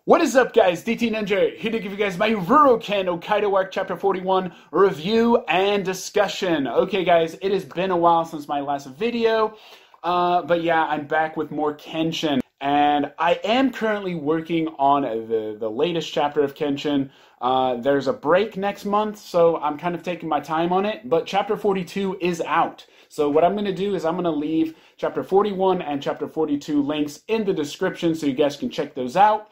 What is up, guys? DT Ninja here to give you guys my RuroKen Hokkaido Arc Chapter 41 review and discussion. Okay, guys, it has been a while since my last video, but yeah, I'm back with more Kenshin. And I am currently working on the latest chapter of Kenshin. There's a break next month, so I'm kind of taking my time on it, but Chapter 42 is out. So what I'm going to do is I'm going to leave Chapter 41 and Chapter 42 links in the description so you guys can check those out.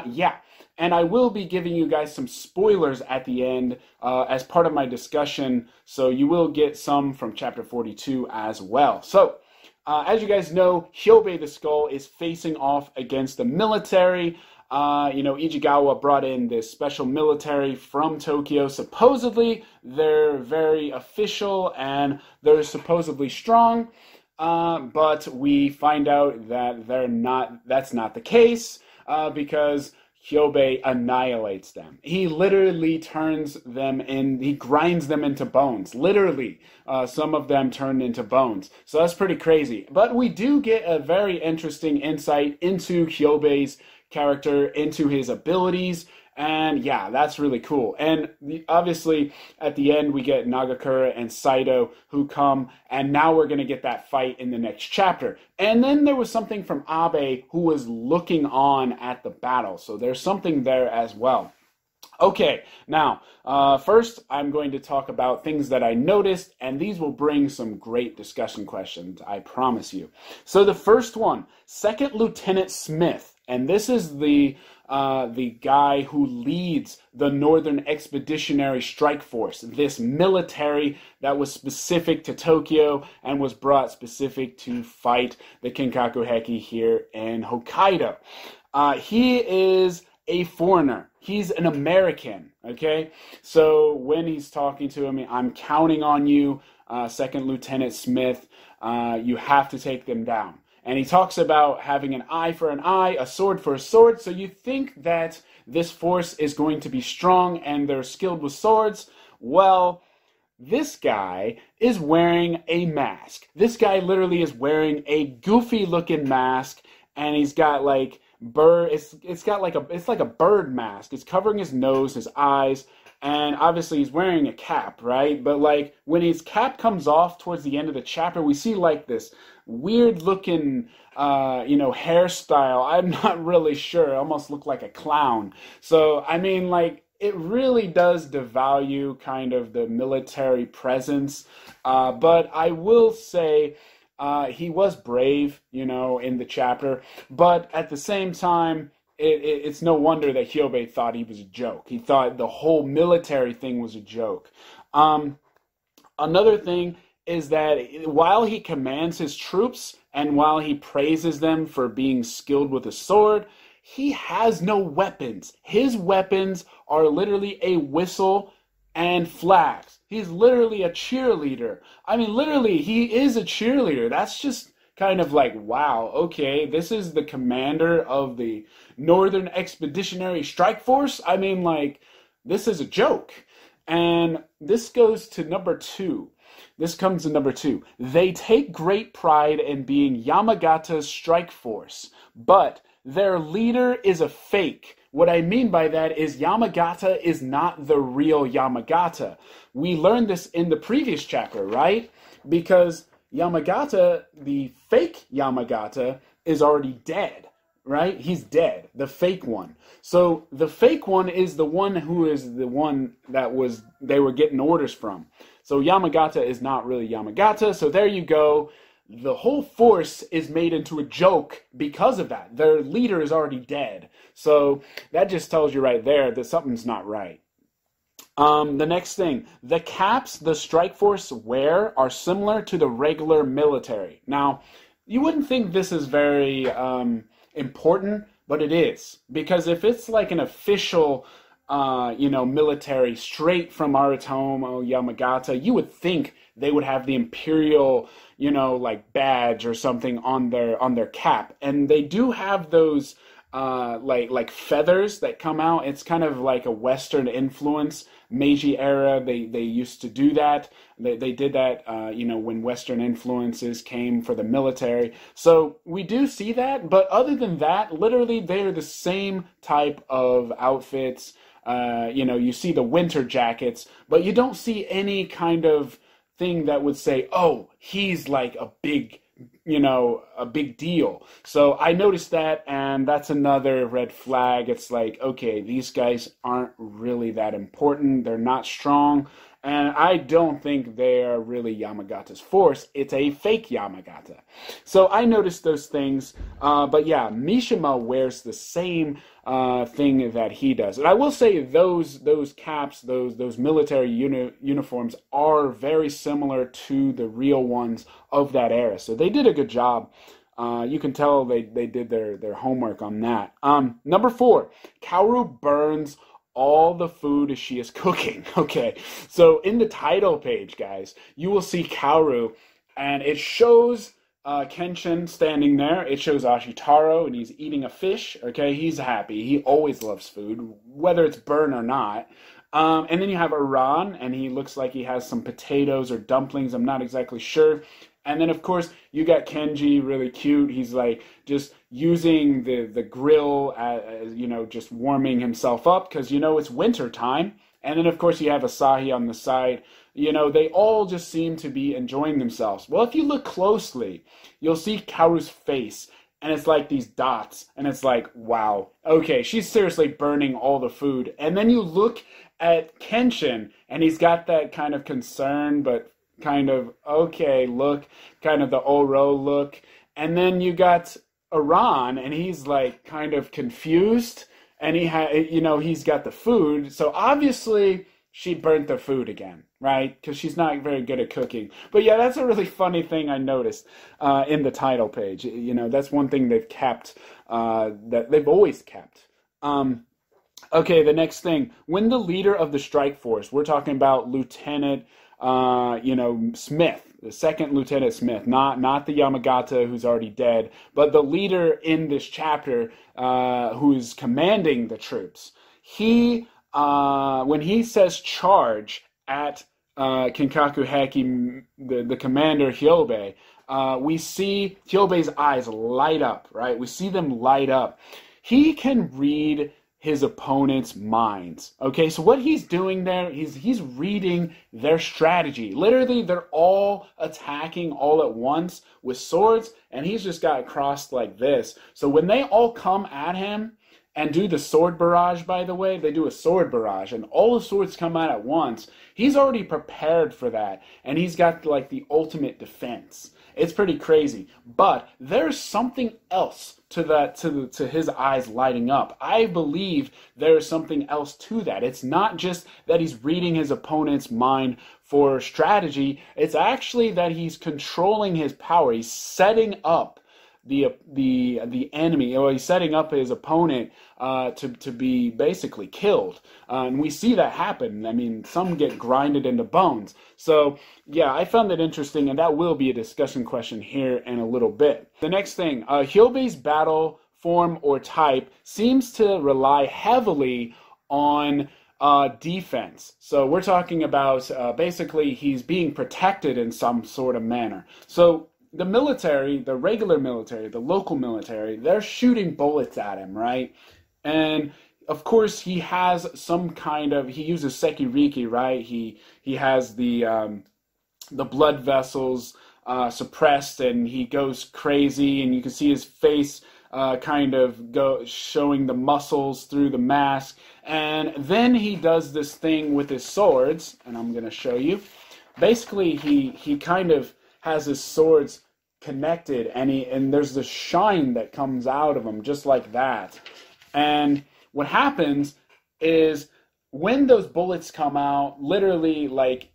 Yeah, and I will be giving you guys some spoilers at the end as part of my discussion, so you will get some from Chapter 42 as well. So, as you guys know, Hyobe the Skull is facing off against the military. Ichigawa brought in this special military from Tokyo. Supposedly, they're very official and they're supposedly strong, but we find out that that's not the case. Because Hyobe annihilates them. He literally turns them he grinds them into bones. Literally, some of them turned into bones. So that's pretty crazy. But we do get a very interesting insight into Hyobe's character, into his abilities, and yeah, that's really cool. And obviously, at the end, we get Nagakura and Saito who come, and now we're going to get that fight in the next chapter. And then there was something from Abe who was looking on at the battle, so there's something there as well. Okay, now, first I'm going to talk about things that I noticed, and these will bring some great discussion questions, I promise you. So the first one, Second Lieutenant Smith, and this is the guy who leads the Northern Expeditionary Strike Force, this military that was specific to Tokyo and was brought specific to fight the Kinkaku Heki here in Hokkaido. He is a foreigner. He's an American, okay? So when he's talking to him, I'm counting on you, Second Lieutenant Smith. You have to take them down. And he talks about having an eye for an eye, a sword for a sword. So you think that this force is going to be strong and they're skilled with swords. Well, this guy is wearing a mask. This guy literally is wearing a goofy looking mask, and he's got like it's like a bird mask. It's covering his nose, his eyes, and obviously he's wearing a cap, right? But like when his cap comes off towards the end of the chapter, we see like this weird looking hairstyle. I'm not really sure. It almost looked like a clown. So I mean, like, it really does devalue kind of the military presence. But I will say he was brave, in the chapter. But at the same time, it's no wonder that Hyobe thought he was a joke. He thought the whole military thing was a joke. Another thing is that while he commands his troops and while he praises them for being skilled with a sword, he has no weapons. His weapons are literally a whistle and flags. He's literally a cheerleader. I mean, literally, he is a cheerleader. That's just kind of like, wow, okay, this is the commander of the Northern Expeditionary Strike Force? I mean, like, this is a joke. And this goes to number 2. This comes in number 2. They take great pride in being Yamagata's strike force, but their leader is a fake. What I mean by that is Yamagata is not the real Yamagata. We learned this in the previous chapter, right? Because Yamagata, the fake Yamagata, is already dead, right? He's dead, the fake one. So the fake one is the one who is the one that they were getting orders from. So Yamagata is not really Yamagata. So there you go. The whole force is made into a joke because of that. Their leader is already dead. So that just tells you right there that something's not right. The next thing, the caps the strike force wear are similar to the regular military. Now, you wouldn't think this is very important, but it is. Because if it's like an official military straight from Aratomo, Yamagata, you would think they would have the imperial, like badge or something on their cap. And they do have those like feathers that come out. It's kind of like a Western influence. Meiji era, they used to do that. They did that, when Western influences came for the military. So we do see that, but other than that, literally they're the same type of outfits. You see the winter jackets, but you don't see any kind of thing that would say, oh, he's like a big deal. So I noticed that, and that's another red flag. It's like, okay, these guys aren't really that important. They're not strong, and I don't think they are really Yamagata's force. It's a fake Yamagata. So I noticed those things, but yeah, Mishima wears the same thing that he does. And I will say those caps, those military uniforms are very similar to the real ones of that era. So they did a good job. You can tell they did their homework on that. Number 4, Kaoru burns all the food she is cooking. Okay, so in the title page, guys, you will see Kaoru, and it shows Kenshin standing there. It shows Ashitaro, and he's eating a fish. Okay, he's happy. He always loves food, whether it's burned or not. And then you have Iran, and he looks like he has some potatoes or dumplings. I'm not exactly sure. And then, of course, you got Kenji, really cute. He's like just using the grill, just warming himself up because, it's winter time. And then, of course, you have Asahi on the side. They all just seem to be enjoying themselves. Well, if you look closely, you'll see Kaoru's face, and it's like these dots. And it's like, wow, okay, she's seriously burning all the food. And then you look at Kenshin, and he's got that kind of concern, but kind of, okay, look, kind of the Oro look. And then you got Iran, and he's like kind of confused, and he's got the food. So obviously she burnt the food again, right? Because she's not very good at cooking. But yeah, that's a really funny thing I noticed in the title page. That's one thing they've kept, that they've always kept. Okay, the next thing. When the leader of the strike force, we're talking about Lieutenant Smith, the second Lieutenant Smith, not the Yamagata who's already dead, but the leader in this chapter who's commanding the troops. He, when he says charge at Kinkaku Heki, the commander Hyobe, we see Hyobe's eyes light up, right? We see them light up. He can read his opponent's minds. Okay, so what he's doing there, he's reading their strategy. Literally, they're all attacking all at once with swords, and he's just got crossed like this. So when they all come at him and do the sword barrage, by the way, they do a sword barrage, and all the swords come out at once. He's already prepared for that, and he's got like the ultimate defense. It's pretty crazy, but there's something else to that, to his eyes lighting up. I believe there is something else to that. It's not just that he's reading his opponent's mind for strategy. It's actually that he's controlling his power. He's setting up the enemy, or he's setting up his opponent to be basically killed. And we see that happen. I mean, some get grinded into bones. So yeah, I found that interesting, and that will be a discussion question here in a little bit. The next thing, Hyobe's battle form or type seems to rely heavily on defense. So we're talking about basically he's being protected in some sort of manner. So the military, the regular military, the local military, they're shooting bullets at him, right? And of course, he has some kind of, he uses Sekiriki, right? He has the blood vessels suppressed, and he goes crazy, and you can see his face kind of showing the muscles through the mask. And then he does this thing with his swords, and I'm going to show you. Basically, he kind of has his swords connected, and there's the shine that comes out of them just like that. And what happens is when those bullets come out, literally like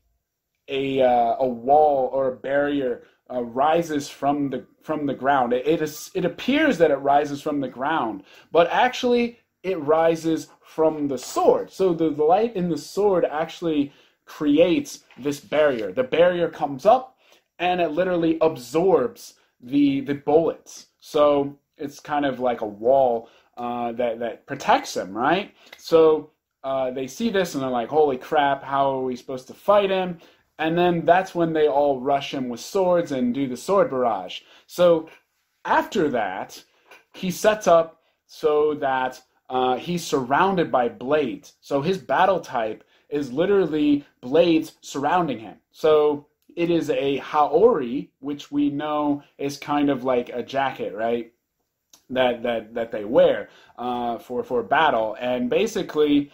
a wall or a barrier rises from the ground. It appears that it rises from the ground, but actually it rises from the sword. So the light in the sword actually creates this barrier. The barrier comes up, and it literally absorbs the bullets. So it's kind of like a wall that protects him, right? So they see this and they're like, holy crap, how are we supposed to fight him? And then that's when they all rush him with swords and do the sword barrage. So after that, he sets up so that he's surrounded by blades. So his battle type is literally blades surrounding him. So it is a haori, which we know is kind of like a jacket, right? That they wear for battle. And basically,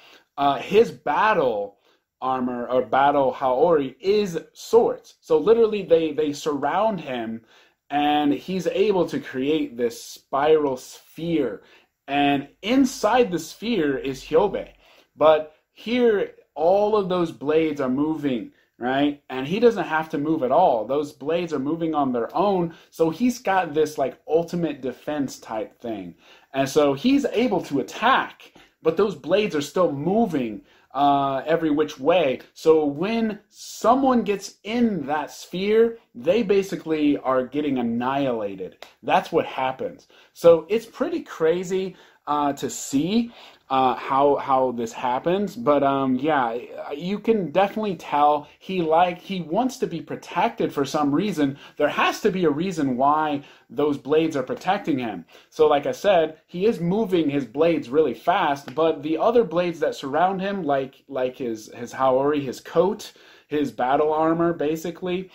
his battle armor or battle haori is swords. So literally they surround him, and he's able to create this spiral sphere. And inside the sphere is Hyobe. But here, all of those blades are moving, right? And he doesn't have to move at all. Those blades are moving on their own. So he's got this like ultimate defense type thing. And so he's able to attack, but those blades are still moving every which way. So when someone gets in that sphere, they basically are getting annihilated. That's what happens. So it's pretty crazy to see how this happens, but yeah, you can definitely tell he wants to be protected for some reason. There has to be a reason why those blades are protecting him. So like I said, he is moving his blades really fast, but the other blades that surround him, like his haori, his coat, his battle armor, basically,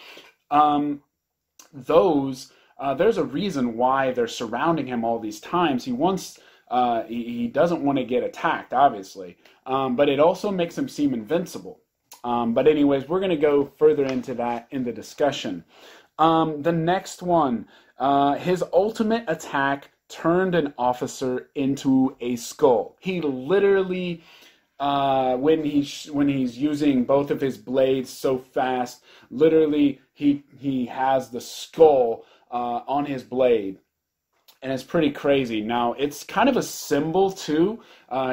there's a reason why they're surrounding him all these times. He doesn't want to get attacked, obviously, but it also makes him seem invincible. But anyways, we're going to go further into that in the discussion. The next one, his ultimate attack turned an officer into a skull. He literally, when he's using both of his blades so fast, literally he has the skull on his blade. And it's pretty crazy. Now, it's kind of a symbol, too.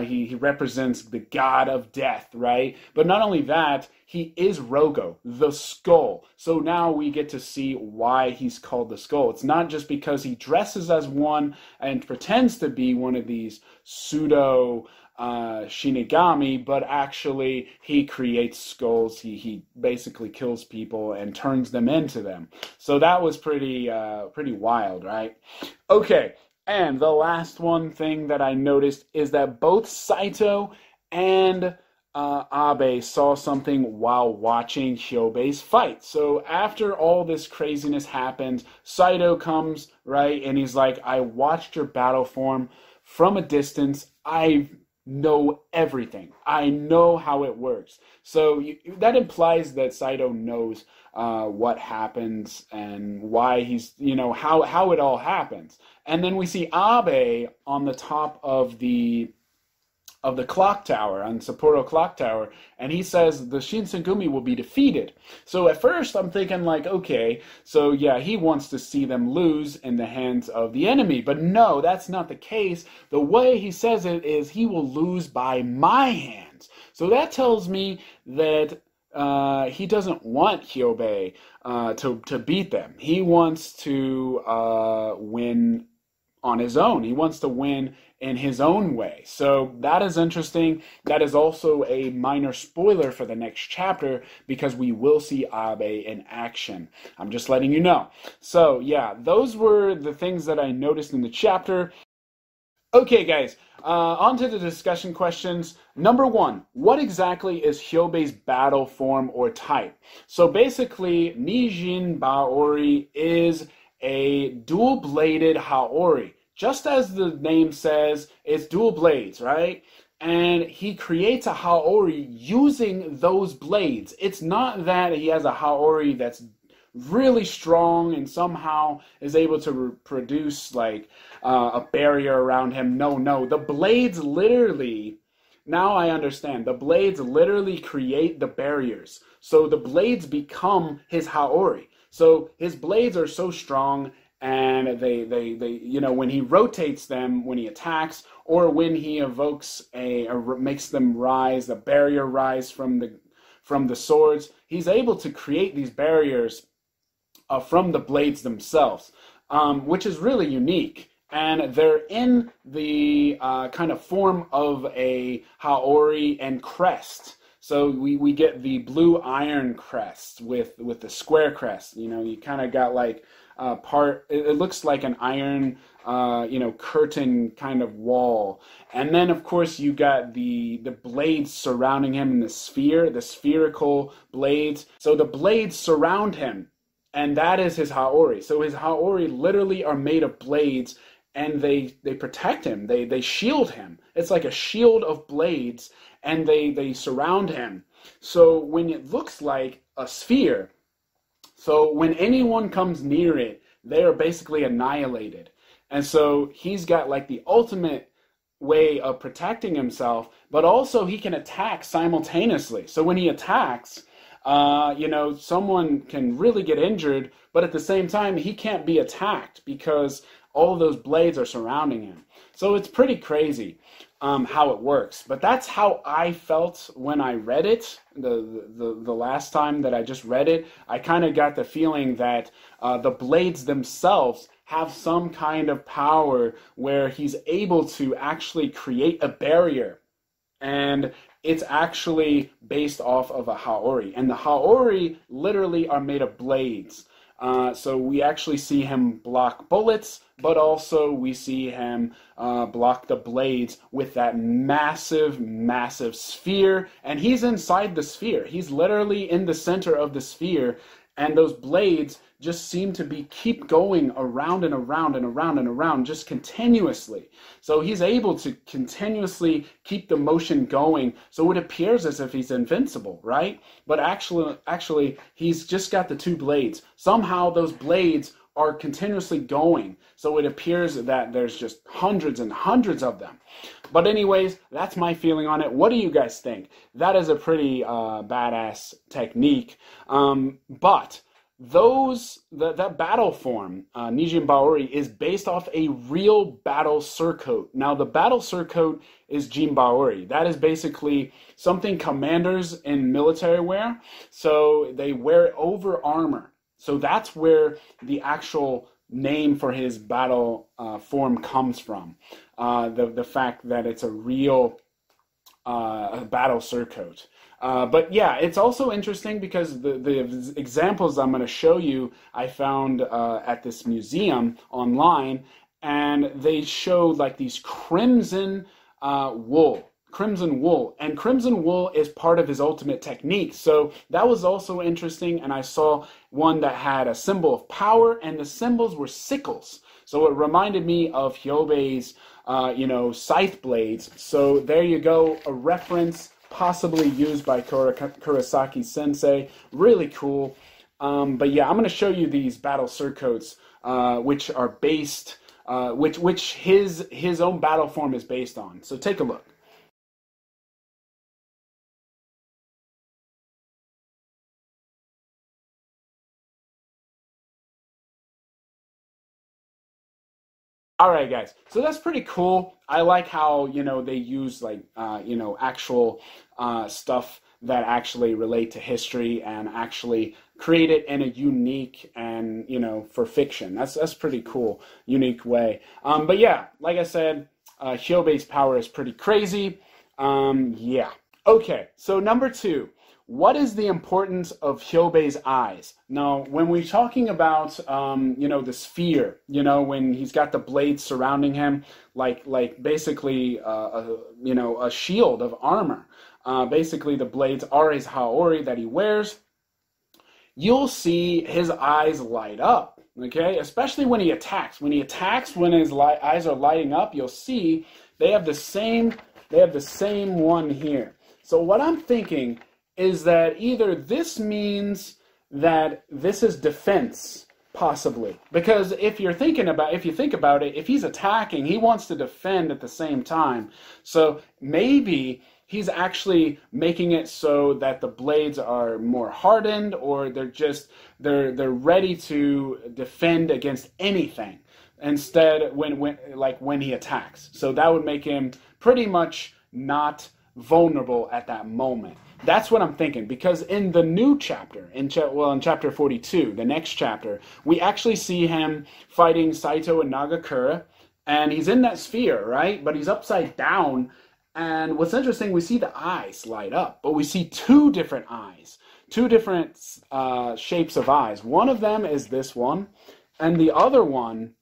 He represents the god of death, right? But not only that, he is Rogo, the skull. So now we get to see why he's called the skull. It's not just because he dresses as one and pretends to be one of these pseudo Shinigami, but actually he creates skulls. He basically kills people and turns them into them. So that was pretty wild, right? Okay, and the last one thing that I noticed is that both Saito and Abe saw something while watching Hyobe's fight. So after all this craziness happened, Saito comes, right, and he's like, I watched your battle form from a distance. I know everything. I know how it works. So that implies that Saito knows what happens and why he's, how it all happens. And then we see Abe on the top of the clock tower, on Sapporo clock tower, and he says the Shinsengumi will be defeated. So at first I'm thinking like, okay, so yeah, he wants to see them lose in the hands of the enemy. But no, that's not the case. The way he says it is he will lose by my hands. So that tells me that he doesn't want Hyobe to beat them. He wants to win on his own. He wants to win in his own way. So that is interesting. That is also a minor spoiler for the next chapter because we will see Abe in action. I'm just letting you know. So yeah, those were the things that I noticed in the chapter. Okay guys, on to the discussion questions. Number 1, what exactly is Hyobe's battle form or type? So basically, Nijin Baori is a dual-bladed Haori. Just as the name says, it's dual blades, right? And he creates a Haori using those blades. It's not that he has a Haori that's really strong and somehow is able to produce like a barrier around him. No. The blades literally, now I understand, the blades literally create the barriers. So the blades become his Haori. So his blades are so strong, and they when he rotates them, when he attacks, or when he evokes or makes them rise, the barrier rise from the swords, he's able to create these barriers from the blades themselves, which is really unique. and they're in the kind of form of a Haori and crest. So we get the blue iron crest with the square crest. You know, you kind of got like it looks like an iron, curtain kind of wall. And then, of course, you got the blades surrounding him in the spherical blades. So the blades surround him, and that is his Haori. So his Haori literally are made of blades, and they protect him. They shield him. It's like a shield of blades, and they surround him. So when it looks like a sphere, so when anyone comes near it, they are basically annihilated. And so he's got like the ultimate way of protecting himself, but also he can attack simultaneously. So when he attacks, someone can really get injured, but at the same time, he can't be attacked because all of those blades are surrounding him. So it's pretty crazy how it works. But that's how I felt when I read it. The last time that I just read it, I kind of got the feeling that the blades themselves have some kind of power where he's able to actually create a barrier. And it's actually based off of a Haori. And the Haori literally are made of blades. So we actually see him block bullets, but also we see him block the blades with that massive, massive sphere. And he's inside the sphere. He's literally in the center of the sphere. And those blades just seem to keep going around and around and around and around just continuously. So he's able to continuously keep the motion going. So it appears as if he's invincible, right? But actually he's just got the two blades. Somehow those blades are continuously going. So it appears that there's just hundreds and hundreds of them. But anyways, that's my feeling on it. What do you guys think? That is a pretty badass technique. But that battle form, Nijin Baori, is based off a real battle surcoat. Now, the battle surcoat is Jin Baori. That is basically something commanders in military wear. So they wear it over armor. So that's where the actual name for his battle form comes from. The fact that it's a real battle surcoat. But yeah, it's also interesting because the examples I'm going to show you, I found at this museum online, and they showed like these crimson wool. And crimson wool is part of his ultimate technique. So that was also interesting, and I saw one that had a symbol of power, and the symbols were sickles. So it reminded me of Hyobei's, scythe blades. So there you go, a reference possibly used by Kurosaki Sensei. Really cool. But yeah, I'm going to show you these battle surcoats, which are based, which his own battle form is based on. So take a look. All right, guys. So that's pretty cool. I like how, they use like, actual stuff that actually relate to history and actually create it in a unique and, for fiction. That's pretty cool, unique way. But yeah, like I said, Hyobei's power is pretty crazy. Yeah. Okay, so number 2. What is the importance of Hyobei's eyes? Now, when we're talking about, the sphere, when he's got the blades surrounding him, like basically, a shield of armor. Basically, the blades are his Haori that he wears. You'll see his eyes light up, okay? Especially when he attacks. When his eyes are lighting up, you'll see they have the same one here. So what I'm thinking is that either this means that this is defense, possibly. Because if you think about it, if he's attacking, he wants to defend at the same time. So maybe he's actually making it so that the blades are more hardened, or they're ready to defend against anything. Instead, when he attacks. So that would make him pretty much not vulnerable at that moment. That's what I'm thinking, because in the new chapter, in chapter 42, the next chapter, we actually see him fighting Saito and Nagakura, And he's in that sphere, right? But he's upside down. And what's interesting, we see the eyes light up, but we see two different eyes, two different shapes of eyes. One of them is this one, and the other one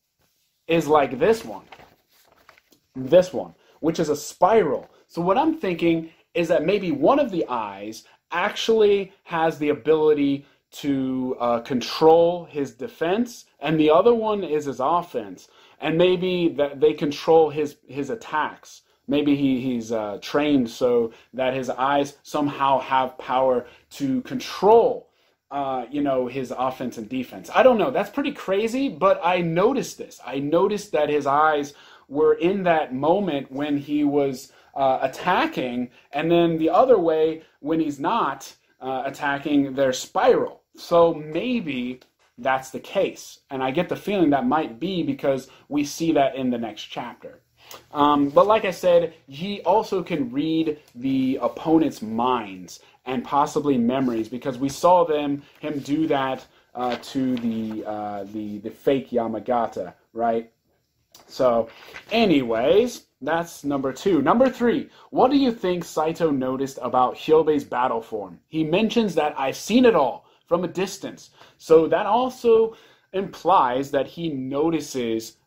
is like this one, which is a spiral. So what I'm thinking is that maybe one of the eyes actually has the ability to control his defense, and the other one is his offense. And maybe that they control his attacks. Maybe he's trained so that his eyes somehow have power to control, his offense and defense. I don't know. That's pretty crazy, but I noticed this. I noticed that his eyes were in that moment when he was attacking, and then the other way when he's not attacking, they're spiral. So maybe that's the case. And I get the feeling that might be because we see that in the next chapter. But like I said, he also can read the opponent's minds and possibly memories, because we saw him do that to the fake Yamagata, right? So anyways, that's number 2. Number 3, what do you think Saito noticed about Hyobei's battle form? He mentions that I've seen it all from a distance. So that also implies that he notices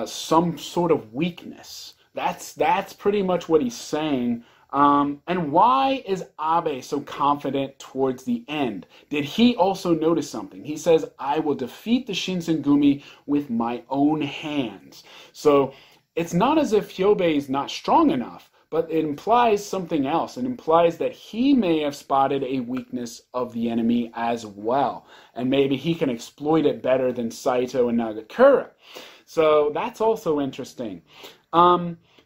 some sort of weakness. That's pretty much what he's saying. And why is Abe so confident towards the end? Did he also notice something? He says, I will defeat the Shinsengumi with my own hands. So it's not as if Hyobei is not strong enough, but it implies something else. It implies that he may have spotted a weakness of the enemy as well. And maybe he can exploit it better than Saito and Nagakura. So that's also interesting.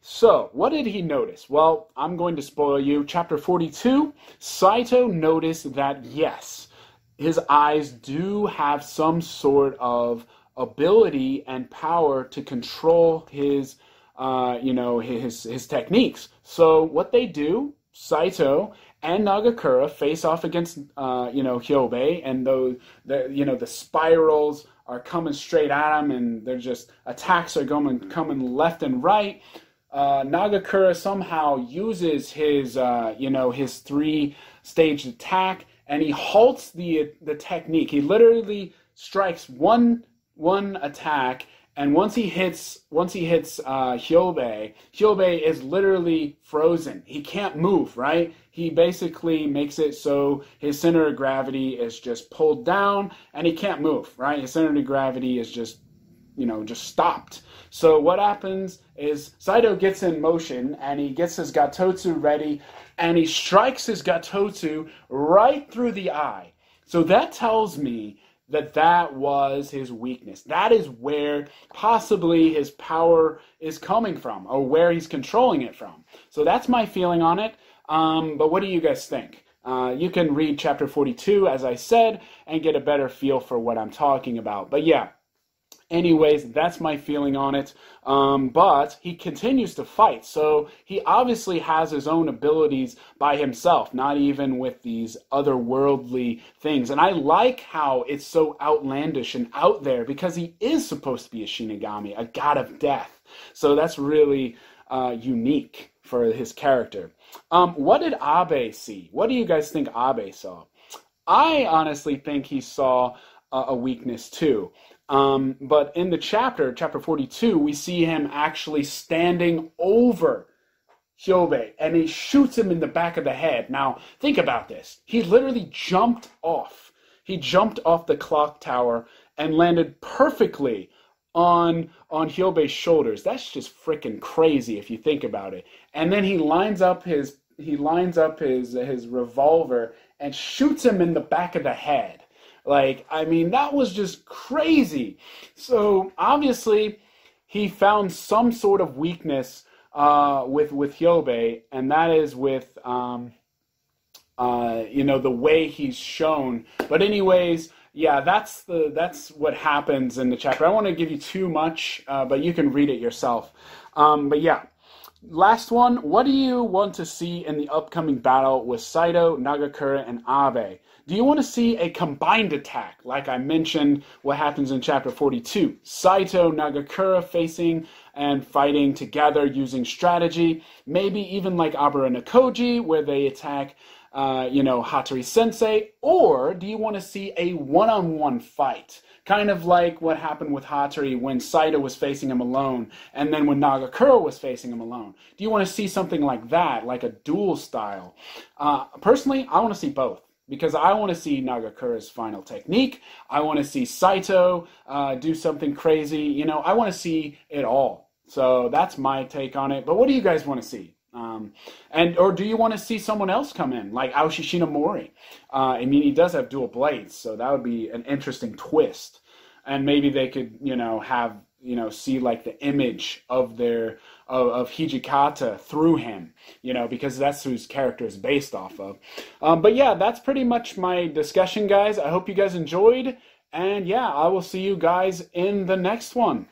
So what did he notice? Well, I'm going to spoil you. Chapter 42, Saito noticed that, yes, his eyes do have some sort of ability and power to control his techniques. So what they do, Saito and Nagakura face off against Hyobei, and the spirals are coming straight at him, and they're just attacks are coming left and right. Nagakura somehow uses his 3-stage attack, and he halts the technique. He literally strikes one attack. And once he hits Hyobei is literally frozen. He can't move, right? He basically makes it so his center of gravity is just pulled down, and he can't move, right? His center of gravity is just stopped. So what happens is Saito gets in motion, and he gets his Gatotsu ready, and he strikes his Gatotsu right through the eye. So that tells me that was his weakness. That is where possibly his power is coming from, or where he's controlling it from. So that's my feeling on it. But what do you guys think? You can read chapter 42, as I said, and get a better feel for what I'm talking about. But yeah, anyways, that's my feeling on it. But he continues to fight, so he obviously has his own abilities by himself, not even with these otherworldly things. And I like how it's so outlandish and out there, because he is supposed to be a Shinigami, a god of death. So that's really unique for his character. What did Abe see? What do you guys think Abe saw? I honestly think he saw a weakness too. But in the chapter 42, we see him actually standing over Hyobei, and he shoots him in the back of the head. Now, think about this. He literally jumped off. He jumped off the clock tower and landed perfectly on Hyobei's shoulders. That's just freaking crazy if you think about it. And then he lines up his revolver and shoots him in the back of the head. That was just crazy. So obviously, he found some sort of weakness with Hyobei, and that is with the way he's shown. But anyways, yeah, that's what happens in the chapter. I don't want to give you too much, but you can read it yourself. But yeah. Last one, what do you want to see in the upcoming battle with Saito, Nagakura, and Abe? Do you want to see a combined attack, like I mentioned what happens in chapter 42? Saito, Nagakura facing and fighting together using strategy. Maybe even like Abara Nakoji, where they attack Hattori Sensei? Or do you want to see a one-on-one fight? Kind of like what happened with Hattori when Saito was facing him alone, and then when Nagakura was facing him alone. Do you want to see something like that, like a duel style? Personally, I want to see both, because I want to see Nagakura's final technique. I want to see Saito do something crazy. I want to see it all. So that's my take on it. But what do you guys want to see? Or do you want to see someone else come in, like Aoshi Shinomori? I mean, he does have dual blades, so that would be an interesting twist. And maybe they could, have, see like the image of of Hijikata through him, because that's who his character is based off of. But yeah, that's pretty much my discussion, guys. I hope you guys enjoyed. And yeah, I will see you guys in the next one.